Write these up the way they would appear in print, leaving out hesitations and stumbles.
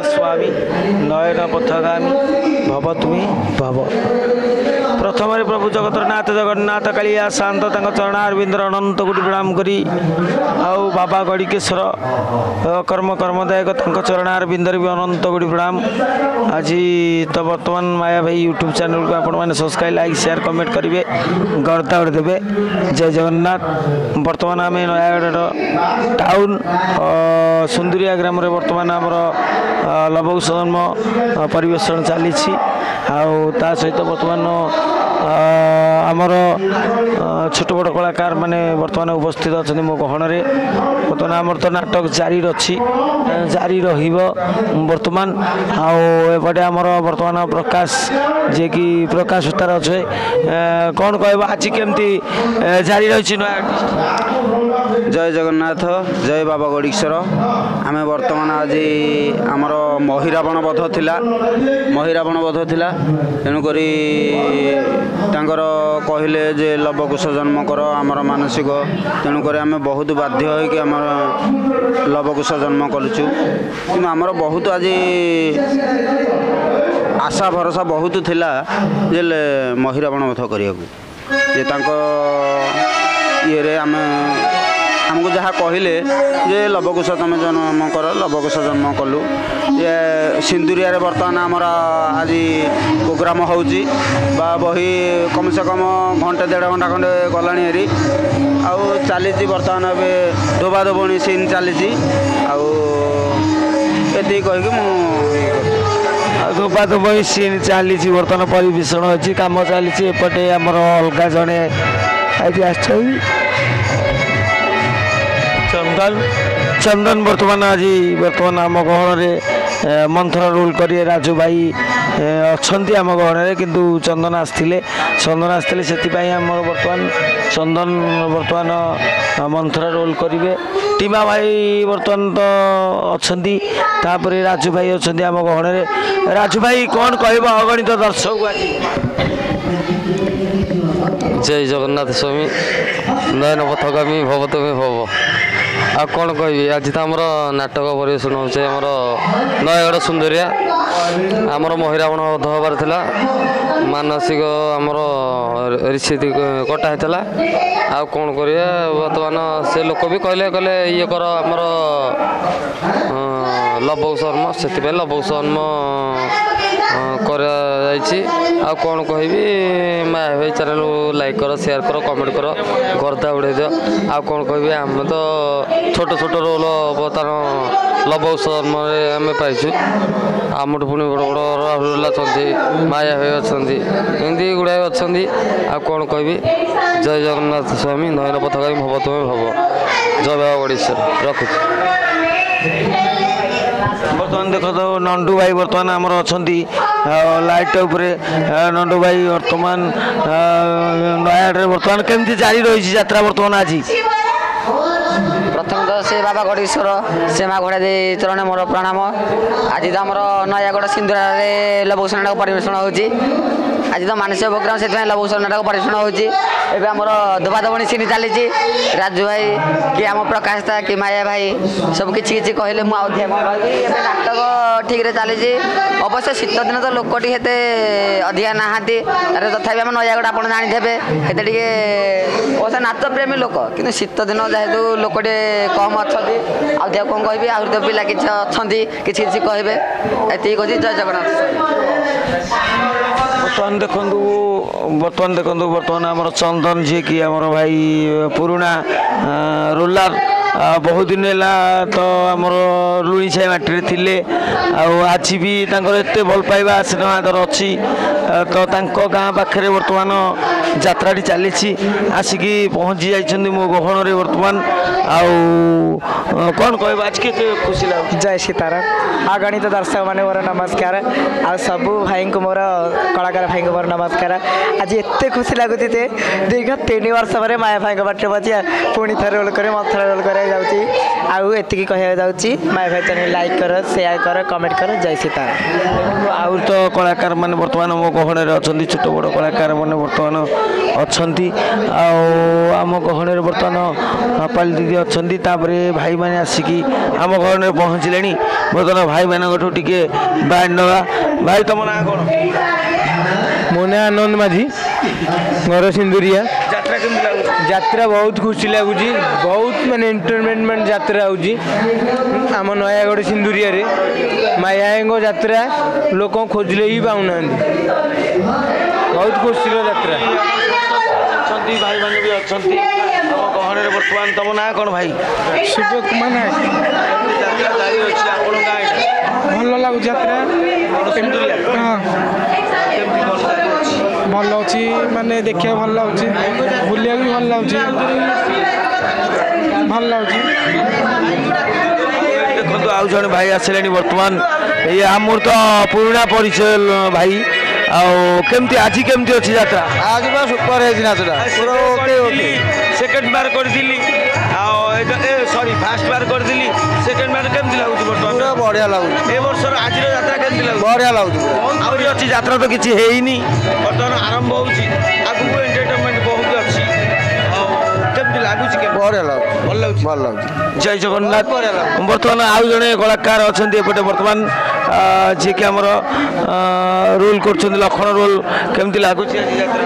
स्वामी नयन पथगामी भव तुम्हें भव। प्रथम प्रभु जगतरनाथ जगन्नाथ कालिया शांत चरणारविंदर अनंत कोटि प्रणाम करी आउ बाबा गड़िकेश्वर कर्म कर्मदायक चरणारविंदर भी अनंत कोटि प्रणाम। आज तो बर्तमान माया भाई यूट्यूब चैनल को आपण मैंने सब्सक्राइब लाइक शेयर कमेंट करेंगे गर्दा देवे। जय जगन्नाथ। बर्तमान आम नयागढ़ टाउन सुंदरिया ग्राम बर्तमान आमर लबकुश जन्म परिवेषण चली सहित बर्तमान आमर छोट बड़ कलाकार माने बर्तमान उपस्थित अच्छा मो गहन बर्तमान आमर तो नाटक जारी रही बर्तमान आउटे आमर बर्तमान प्रकाश जे कि प्रकाश उतार अच्छे कौन कह आज केमती जारी रही। जय जगन्नाथ जय बाबा गड़ीश्वर। आम बर्तमान आज आमर महिरावण बध थिला तेणुक कहले जे लवकुश जन्म कर आमर मानसिक तेणुक आम बहुत बाध्य होगी आम लवकुश जन्म करुचु कि आमर बहुत आज आशा भरोसा बहुत थिला जे महिरावण बध करिया जे ये आम आमको जहाँ कहले जे लवकुश तुम जन्म कर लवकुश जन्म कलु ये सिंदुरिया बर्तमान आमर आज प्रोग्राम होची बही कम से कम घंटे 1.5 घंटा खंडे गला आउ चली बर्तमान ए धोबा धोबणी सीन चली आती कहीकि धोबा धोबणी सीन चली बर्तमान परिवेषण अच्छी कम चली एपटे आमर अलग जड़े चंदन बर्तमान आज बर्तमान आम गहन मंथन रोल करिए राजू भाई अच्छा आम गहन किंतु चंदन आसते से बर्तमान चंदन बर्तमान मंथन रोल करेंगे। टीमा भाई बर्तमान तो अच्छा राजू भाई अच्छा आम गहन राजू भाई कौन कह अगणित दर्शक आज। जय जगन्नाथ स्वामी नयन पथगामी भव तुम्हें भव। आ कौन कह आज तो आमर नाटक परिवेषण होचे आमर नयगढ़ सुंदरिया आमर महिरावण बध हबार थिला मानसिक आमर ऋषि कटा होता आ कौन करिया बर्तमान से लोक भी कहले ये कर आमर लवकुश जन्म से लवकुश जन्म कर कौन कह माया भाई चैनल लाइक कर शेयर कर कमेंट कर गर्दा उड़े दियो आ कौन कह आम तो छोट छोट रोल बर्तमान लवकुश जन्म आम पाइछु आमठू पुणी बड़ बड़ रोल अच्छा माया भाई अच्छा एमती गुड़ाए अच्छा आ कौन कह जय जगन्नाथ स्वामी नयन पथगामी भव तुम्हें भव। जय बाबा गड़ीश्वर रखुच। बर्तमान देख तो नंडू भाई बर्तमान आमर अच्छा लाइट उपरे नंडू भाई बर्तमान नयागढ़ बर्तमान केमती जारी रही यात्रा बर्तमान आज। प्रथम तो से बाबा गड़ीश्वर से माँ घोड़ा दे चरण मोर प्रणाम। आज तो आम नयागढ़ सिंदुरा लवकुश नाटक परिवेषण होची आज तो मानसिक प्रोग्राम से लवकुश नाटक परिवेषण होची एवं आमर धोबा धोबणी सीन चली राजू भाई कि आम प्रकाश था कि माया भाई सब किसी कहले मुझे नाटक ठीक रे चली अवश्य शीत दिन तो लोकटी हेते अधिका नहांती तथापि आम नयागढ़ आप जाथे अवश्य नाच प्रेमी लोक कि शीत दिन जेहेतु लोकटे कम अच्छा आधिक कौन कह आहरी तो पिला किसी अच्छा किसी कहे ये कह जय जगन्नाथ। बर्तमान देखो बर्तमान आमर चंदन जी कि आमर भाई पुराना रोलार बहुत दिन है तो आमर लुणी छाई माटी थिले आज भी एत भल पाइबा स्नेहादर अच्छी तो गाँ पाखे बर्तमान यात्राटी चली आसिकी पहुँची जाइए मो गहन बर्तमान आउ कौन कह आज के खुशी लगे। जय सीताराम। आगणित दर्शक मैंने मोर नमस्कार आ सबू भाई को मोर कलाकार भाई को मोर नमस्कार। आज एत खुशी लगुच दीर्घ 3 वर्ष पर माया भाई बाटे बची पुणी थे रोल कर मंथन रोल कर आती कह जाऊँगी माया भाई चैनल लाइक कर शेयर कर कमेंट कर। जय सीताराम। आउ तो कलाकार मैंने बर्तमान मो गहन अच्छा छोट बड़ कलाकार मैंने बर्तमान अच्छा आम गहन बर्तमान पाली दीदी अच्छा भाई ଭାଇମାନେ ଆସିକି ଆମ ଘରରେ ପହଞ୍ଚିଲେଣି। ବର୍ତ୍ତମାନ ଭାଇମାନଙ୍କଠୁ ଟିକେ ବାଇଟ୍ ନେବା। ଭାଇ ତମ ନାଁ କ'ଣ? ମୋ ନାଁ ଆନନ୍ଦ ମାଝୀ, ଘର ସିନ୍ଦୁରିଆ। ଯାତ୍ରା କେମିତି ଲାଗୁଛି? ଯାତ୍ରା ବହୁତ ଖୁସି ଲାଗୁଛି, ବହୁତ ମାନେ ଏଣ୍ଟରଟେନମେଣ୍ଟ ଯାତ୍ରା ହେଉଛି ଆମ ନୟାଗଡ଼ ସିନ୍ଦୁରିଆରେ। ମାୟାଙ୍କ ଯାତ୍ରା ଲୋକ ଖୋଜିଲେ ହିଁ ପାଉନାହାନ୍ତି, ବହୁତ ଖୁସିର ଯାତ୍ରା। ଅଛନ୍ତି ଭାଇମାନେ ବି ଅଛନ୍ତି ଆମ ଗହଣରେ। ବର୍ତ୍ତମାନ ତମ ନାଁ କ'ଣ ଭାଇ? ଶିବ କୁମାର ନାୟକ। ଯାତ୍ରା ଜାରି ଅଛି ଆପଣଙ୍କ ଗାଁ ଏଇଟା। ଭଲ ଲାଗୁଛି ଯାତ୍ରା। ସିନ୍ଦୁରିଆ ହଁ କେମିତି କ'ଣ ଲାଗୁଛି? ଭଲ ଅଛି, ମାନେ ଦେଖିବାକୁ ଭଲ ଲାଗୁଛି, ବୁଲିବାକୁ ବି ଭଲ ଲାଗୁଛି, ଭଲ ଲାଗୁଛି। ଦେଖନ୍ତୁ ଆଉ ଜଣେ ଭାଇ ଆସିଲେଣି ବର୍ତ୍ତମାନ। ଏଇ ଆମର ତ ପୁରୁଣା ପରିଚୟ ଭାଇ। ଆଉ କେମିତି ଆଜି କେମିତି ଅଛି ଯାତ୍ରା? ଆଜି ପୁରା ସୁପର ହେଇଛି ନାଚଟା, ପୁରା ଓକେ ଓକେ। ସେକେଣ୍ଡ ବାର କରିଥିଲି ଆଉ ସରି ଫାଷ୍ଟ ବାର କରିଥିଲି। ସେକେଣ୍ଡ ବାର କେମିତି ଲାଗୁଛି ବର୍ତ୍ତମାନ? ପୁରା ବଢ଼ିଆ ଲାଗୁଛି, ଏ ବର୍ଷର ଆଜିର ଯାତ୍ରା କେମିତି ଲାଗୁଛି? ବଢ଼ିଆ ଲାଗୁଛି। ଆହୁରି ଅଛି, ଯାତ୍ରା ତ କିଛି ହେଇନି, ବର୍ତ୍ତମାନ ଆରମ୍ଭ ହେଉଛି। ଆଗକୁ ଏଣ୍ଟରଟେନମେଣ୍ଟ ବହୁତ ଅଛି। ଆଉ କେମିତି ଲାଗୁଛି? ବଢ଼ିଆ ଲାଗୁଛି, ଭଲ ଲାଗୁଛି। ଭଲ ଲାଗୁଛି। ଜୟ ଜଗନ୍ନାଥ। ବର୍ତ୍ତମାନ ଆଉ ଜଣେ କଳାକାର ଅଛନ୍ତି ଏପଟେ ବର୍ତ୍ତମାନ, ଯିଏକି ଆମର ରୋଲ୍ କରୁଛନ୍ତି, ଲକ୍ଷ୍ମଣ ରୋଲ୍। କେମିତି ଲାଗୁଛି ଆଜି ଯାତ୍ରା?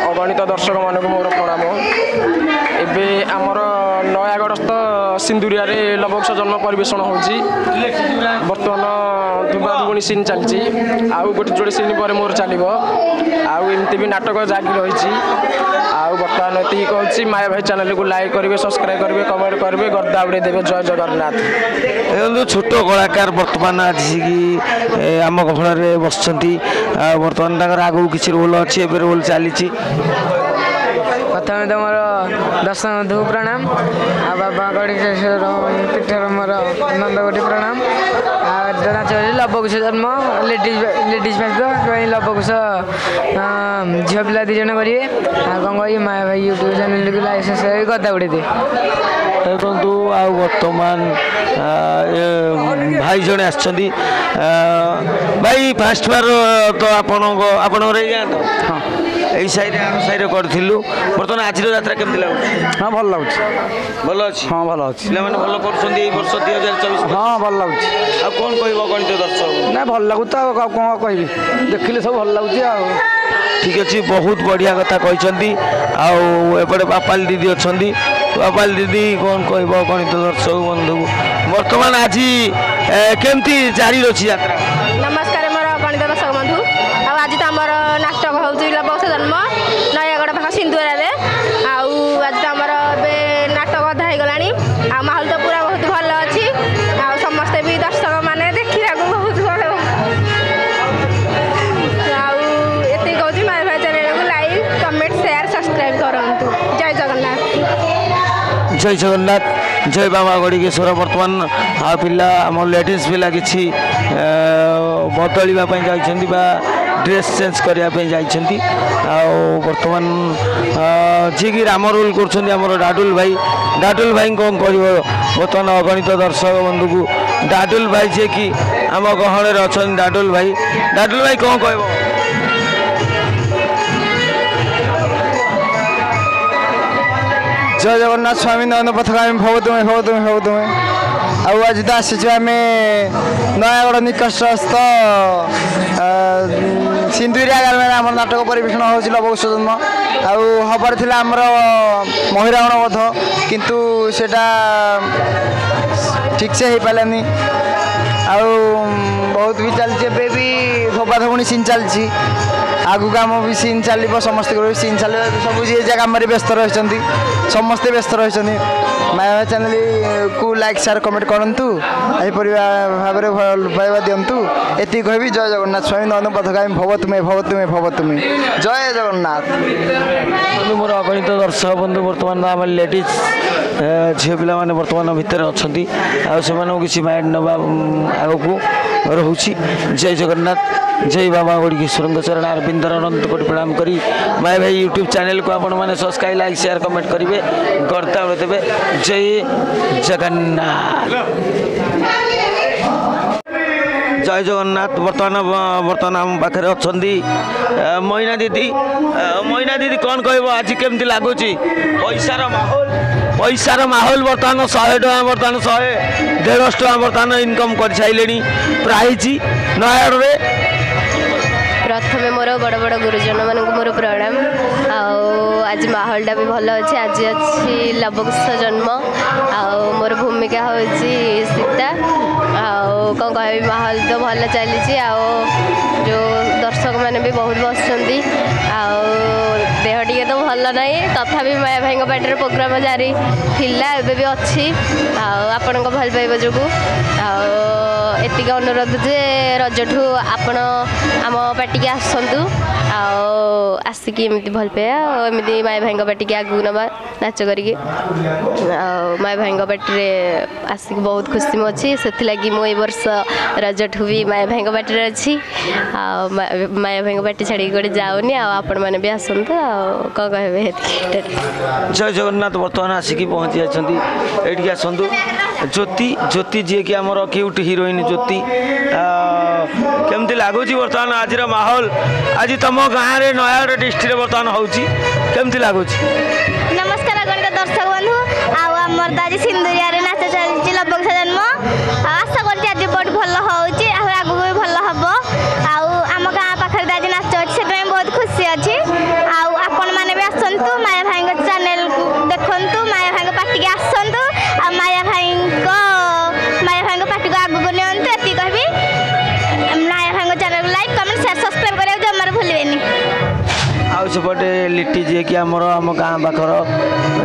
ଅଗଣିତ ଦର୍ଶକମାନଙ୍କୁ ମୋର ପ୍ରଣାମ। ଏବେ ଆମର ନୟାଗଡ଼ସ୍ଥ ସିନ୍ଦୁରିଆରେ ଲବକୁଶ ଜନ୍ମ ପରିବେଷଣ ହେଉଛି। ବର୍ତ୍ତମାନ ଧୁବାଧୁବୁଣି ସିନ୍ ଚାଲିଛି, ଆଉ ଗୋଟେ ଯୋଡ଼େ ସିନ୍ ପରେ ମୋର ଚାଲିବ। ଆଉ ଏମିତି ବି ନାଟକ ଜାଗି ରହିଛି। ଆଉ ବର୍ତ୍ତମାନ ଏତିକି କହୁଛି, ମାୟା ଭାଇ ଚ୍ୟାନେଲକୁ ଲାଇକ୍ କରିବେ, ସବସ୍କ୍ରାଇବ୍ କରିବେ, କମେଣ୍ଟ କରିବେ, ଗର୍ଦା ଉଡ଼େଇ ଦେବେ। ଜୟ ଜଗନ୍ନାଥ। ଦେଖନ୍ତୁ ଛୋଟ କଳାକାର ବର୍ତ୍ତମାନ ଆସିକି ଆମ ଗହଣରେ ବସିଛନ୍ତି। ଆଉ ବର୍ତ୍ତମାନ ତାଙ୍କର ଆଗକୁ କିଛି ରୋଲ୍ ଅଛି, ଏବେ ରୋଲ୍ ଚାଲିଛି। ପ୍ରଥମେ ତ ମୋର ଦଶମଧୁ ପ୍ରଣାମ, ଆଉ ବାବା ଗଡ଼ିକେଶ୍ୱର ପୀଠର ମୋର ନନ୍ଦଗୋଟି ପ୍ରଣାମ। ଆଉ ନାଚ ଲବକୁଶ ଜନ୍ମ ଲେଡ଼ିଜ୍ ପାଇଁ ଲବକୁଶ ଝିଅ ପିଲା 2 ଜଣ କରିବେ। ଆଉ କ'ଣ କହିବି, ମାୟା ଭାଇ ୟୁଟ୍ୟୁବ୍ ଚ୍ୟାନେଲକୁ ଲାଇକ୍ ସବସ୍କ୍ରାଇବ୍ ଗଦା ଉଡ଼େଇ ଦେ। ଦେଖନ୍ତୁ ଆଉ ବର୍ତ୍ତମାନ ଭାଇ ଜଣେ ଆସିଛନ୍ତି। ଭାଇ ଫାଷ୍ଟ ବାର ତ ଆପଣଙ୍କର ଏଇ ଗାଁ ତ? ହଁ, ଏଇ ସାଇରେ ଆମ ସାଇରେ କରିଥିଲୁ। ବର୍ତ୍ତମାନ ଆଜିର ଯାତ୍ରା କେମିତି ଲାଗୁଛି? ହଁ ଭଲ ଲାଗୁଛି, ଭଲ ଅଛି। ହଁ ଭଲ ଅଛି, ପିଲାମାନେ ଭଲ କରୁଛନ୍ତି ଏଇ ବର୍ଷ 2024। ହଁ ଭଲ ଲାଗୁଛି। ଆଉ କ'ଣ କହିବ ଗଣିତ ଦର୍ଶକ? ନା ଭଲ ଲାଗୁଛି ତ, ଆଉ କ'ଣ କହିବି, ଦେଖିଲେ ସବୁ ଭଲ ଲାଗୁଛି ଆଉ। ଠିକ୍ ଅଛି, ବହୁତ ବଢ଼ିଆ କଥା କହିଛନ୍ତି। ଆଉ ଏପଟେ ବାପାଲି ଦିଦି ଅଛନ୍ତି। ବାପାଲି ଦିଦି କ'ଣ କହିବ ଗଣିତ ଦର୍ଶକ ବନ୍ଧୁକୁ? ବର୍ତ୍ତମାନ ଆଜି କେମିତି ଜାରି ଅଛି ଯାତ୍ରା? ନମସ୍କାର, ମୋର ଗଣିତ ଦର୍ଶକ ବନ୍ଧୁ। ଆଉ ଆଜି ତ ଆମର ନାଟକ ହେଉଛି ଲବକୁଶ ଜନ୍ମ ନୟାଗଡ଼ ପାଖ ସିନ୍ଦୁରାରେ। ଆଉ ଆଜି ତ ଆମର ଏବେ ନାଟକ ଅଧା ହେଇଗଲାଣି। ଆଉ ମାହୋଲ ତ ପୁରା ବହୁତ ଭଲ ଅଛି। ଆଉ ସମସ୍ତେ ବି ଦର୍ଶକମାନେ ଦେଖିବାକୁ ବହୁତ ଭଲ। ଆଉ ଏତିକି କହୁଛି, ମାୟା ଭାଇ ଚ୍ୟାନେଲକୁ ଲାଇକ୍, କମେଣ୍ଟ, ସେୟାର, ସବସ୍କ୍ରାଇବ୍ କରନ୍ତୁ। ଜୟ ଜଗନ୍ନାଥ। ଜୟ ଜଗନ୍ନାଥ, ଜୟ ବାବା ଗଡ଼ିକେଶ୍ୱର। ବର୍ତ୍ତମାନ ଆଉ ପିଲା ଆମ ଲେଡ଼ିଜ୍ ପିଲା କିଛି ବଦଳିବା ପାଇଁ ଯାଇଛନ୍ତି ବା ଡ୍ରେସ୍ ଚେଞ୍ଜ କରିବା ପାଇଁ ଯାଇଛନ୍ତି। ଆଉ ବର୍ତ୍ତମାନ ଯିଏକି ରାମ ରୋଲ୍ କରୁଛନ୍ତି ଆମର ଡାଡୁଲ ଭାଇ। ଡାଡୁଲ ଭାଇ କ'ଣ କରିବ ବର୍ତ୍ତମାନ ଅଗଣିତ ଦର୍ଶକ ବନ୍ଧୁକୁ? ଡାଡୁଲ ଭାଇ ଯିଏକି ଆମ ଗହଣରେ ଅଛନ୍ତି, ଡାଡୁଲ ଭାଇ। ଡାଡୁଲ ଭାଇ କ'ଣ କହିବ? ଜୟ ଜଗନ୍ନାଥ। ସ୍ୱାମୀ ନୟନ ପଥଗାମୀ ଭବ ତୁମେ, ଭବ ତୁମେ, ଭବ ତୁମେ। ଆଉ ଆଜି ତ ଆସିଛୁ ଆମେ ନୟାଗଡ଼ ନିକଟସ୍ଥ ସିନ୍ଦୁରିଆ ଗ୍ରାମରେ ଆମର ନାଟକ ପରିବେଷଣ ହେଉଛି ଲବକୁଶ ଜନ୍ମ। ଆଉ ହବାର ଥିଲା ଆମର ମହିରାବଣ ବଧ, କିନ୍ତୁ ସେଇଟା ଠିକ୍ସେ ହେଇପାରିଲାନି। ଆଉ ବହୁତ ବି ଚାଲିଛି, ଏବେ ବି ଧୋବାଧୋବୁଣି ସିନ୍ ଚାଲିଛି, ଆଗକୁ ଆମ ବି ସିନ୍ ଚାଲିବ, ସମସ୍ତଙ୍କର ବି ସିନ୍ ଚାଲିବ। ସବୁ ଯିଏ ଯାହା କାମରେ ବ୍ୟସ୍ତ ରହିଛନ୍ତି, ସମସ୍ତେ ବ୍ୟସ୍ତ ରହିଛନ୍ତି। ମାୟା ଚ୍ୟାନେଲକୁ ଲାଇକ୍, ସେୟାର, କମେଣ୍ଟ କରନ୍ତୁ, ଏହିପରି ଭାବରେ ଭଲ ପାଇବା ଦିଅନ୍ତୁ। ଏତିକି କହିବି। ଜୟ ଜଗନ୍ନାଥ। ସ୍ୱାମୀ ନୟନ ପଥଗାମୀ ଭବ ତୁମେ, ଭବ ତୁମେ, ଭବ ତୁମେ। ଜୟ ଜଗନ୍ନାଥ। ମୋର ଅଗଣିତ ଦର୍ଶକ ବନ୍ଧୁ, ବର୍ତ୍ତମାନ ଆମ ଲେଡ଼ିଜ୍ ଝିଅ ପିଲାମାନେ ବର୍ତ୍ତମାନ ଭିତରେ ଅଛନ୍ତି। ଆଉ ସେମାନଙ୍କୁ କିଛି ମାଇଣ୍ଡ ନେବା ଆଗକୁ ରହୁଛି। ଜୟ ଜଗନ୍ନାଥ, ଜୟ ବାବା ଗଡ଼ିକେଶ୍ୱରଙ୍କ ଚରଣ ଅରବିନ୍ଦର ଅନନ୍ତ କୋଟି ପ୍ରଣାମ କରି ମାୟା ଭାଇ ୟୁଟ୍ୟୁବ୍ ଚ୍ୟାନେଲକୁ ଆପଣମାନେ ସବସ୍କ୍ରାଇବ୍, ଲାଇକ୍, ସେୟାର, କମେଣ୍ଟ କରିବେ, ଗର୍ତ୍ତା ଦେବେ। ଜୟ ଜଗନ୍ନାଥ। ଜୟ ଜଗନ୍ନାଥ। ବର୍ତ୍ତମାନ ଆମ ପାଖରେ ଅଛନ୍ତି ମଇନା ଦିଦି। ମଇନା ଦିଦି କ'ଣ କହିବ, ଆଜି କେମିତି ଲାଗୁଛି? ପଇସାର ମାହୋଲ पैसार माहौल बर्तमान 100 टଙ୍କା बर्तमान 100-150 टଙ୍କା बर्तमान इनकम कर सारे प्राइज नयागढ़ प्रथमे मोर बड़ बड़ गुरुजन मानक मोर प्रणाम आज माहौलटा भी भल अच्छे आज अच्छी लवकुश जन्म मोर भूमिका हूँ सीता कौन कह माहौल तो भल चली जो दर्शक मैंने भी बहुत बसुँच देह टे तो भल ना तथापि माया भाई पार्टी प्रोग्राम जारी थिला एबे भी अच्छी आपण भल पाइबा जो एतिक अनुरोध जे रजठू आपण आम पार्टी आसतु आसिक एमती भल पाया एमती माया भाई पार्टी की आगू नवा नाच करके माया भाई पार्टी आसिक बहुत खुशी में अच्छी से लगी मो वर्ष रजठू भी माया भाई पार्टी अच्छी माया भाई पार्टी छाड़ी कड़े जाऊनी आपण मैंने भी आसतु कौन कहे जय जगन्नाथ बर्तमान आसिक पहुँची जाती आसतु ज्योति ज्योति जी कि आमर क्यूट हिरोइन ज्योति केमती लगुच बर्तमान आज माहौल आज तुम गाँव में नयागढ़ डिस्ट्रिक्ट बर्तमान होमती लगुच नमस्कार गणित दर्शक बंधु आमर तो आज सिंदुरिया नाच चलती लवकुश जन्म आशा कर आज बहुत भल होगी आगू भी भल हम आम गाँ पाखे आज नाच अच्छे से बहुत खुशी अच्छी आपण मैंने भी आसतु माया भाई चैनल देखु माया भाई पार्टी की आसतु माया भाई पार्टी को आगू नियंतु ये कहबी माया भाई चैनल को लाइक कमेंट शेयर सब्सक्राइब करा जमार भूलेनि आउपटे लिट्टी जी कि आम गाँ पाखर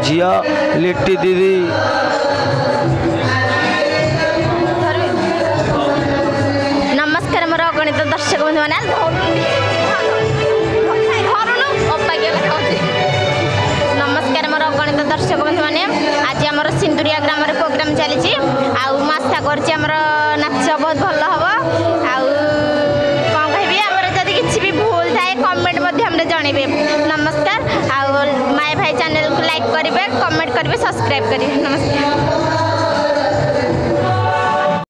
झी लिट्टी दीदी नमस्कार मोर गणित दर्शक बंधु मैंने नमस्कार मोर गणित दर्शक बंधु मैंने आज आम सिंदुरिया ग्राम प्रोग्राम चली आशा कर नाच बहुत भल हम कौन कह जब किसी भी भूल थाए कमेंट जनइबे नमस्कार माया भाई चैनल को लाइक करेंगे कमेंट करेंगे सब्सक्राइब करेंगे नमस्कार।